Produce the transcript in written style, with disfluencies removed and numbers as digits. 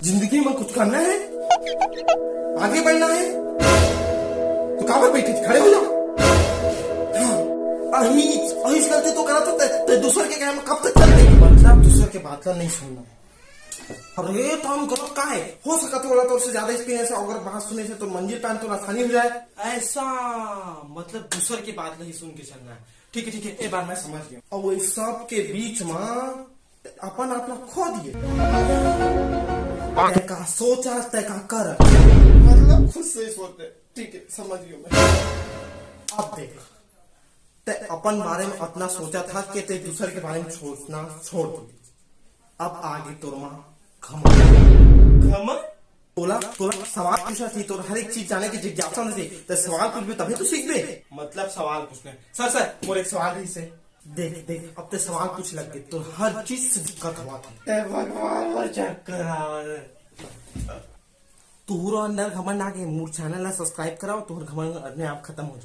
जिंदगी में कुछ करना है, आगे बढ़ना है तो कहाँ पर बैठे खड़े हो जाओ। अहिस गलती तो करा तो दूसरे के कहे में कब तक चल देगी। मतलब दूसरे के बात नहीं सुनना है। अरे तो हम गलत का है, हो सका तो तो उससे ज्यादा एक्सपीरियंस है, अगर बात सुने से तो मंजिल पान तो आसानी हो जाए। ऐसा मतलब दूसरे की बात नहीं सुन के चलना है। ठीक है ठीक है, एक बार मैं समझ गया। और वो सब के बीच में अपन अपना खो दिए, तैका सोचा तैका कर, मतलब खुद से सोचते। ठीक है समझ गया मैं। अब देख, ते अपन बारे में अपना सोचा था कि ते दूसरे के बारे में सोचना छोड़ दो। अब आगे तोर माँ घमंड तोला तोला सवाल पूछा थी, तो हर एक चीज जाने की जिज्ञासा नहीं थी, तो सवाल पूछ भी तभी तो सीख बे। मतलब सवाल पूछने सर सर और एक सवाल ही से देख देख, अब ते सवाल पूछ लग गए तो हर चीज से दिक्कत हुआ था। भगवान चक्कर तोहरो अंदर घमंड आ गए। मोर चैनल ला सब्सक्राइब कराओ, तोहर घमंड अपने आप खत्म हो जाए।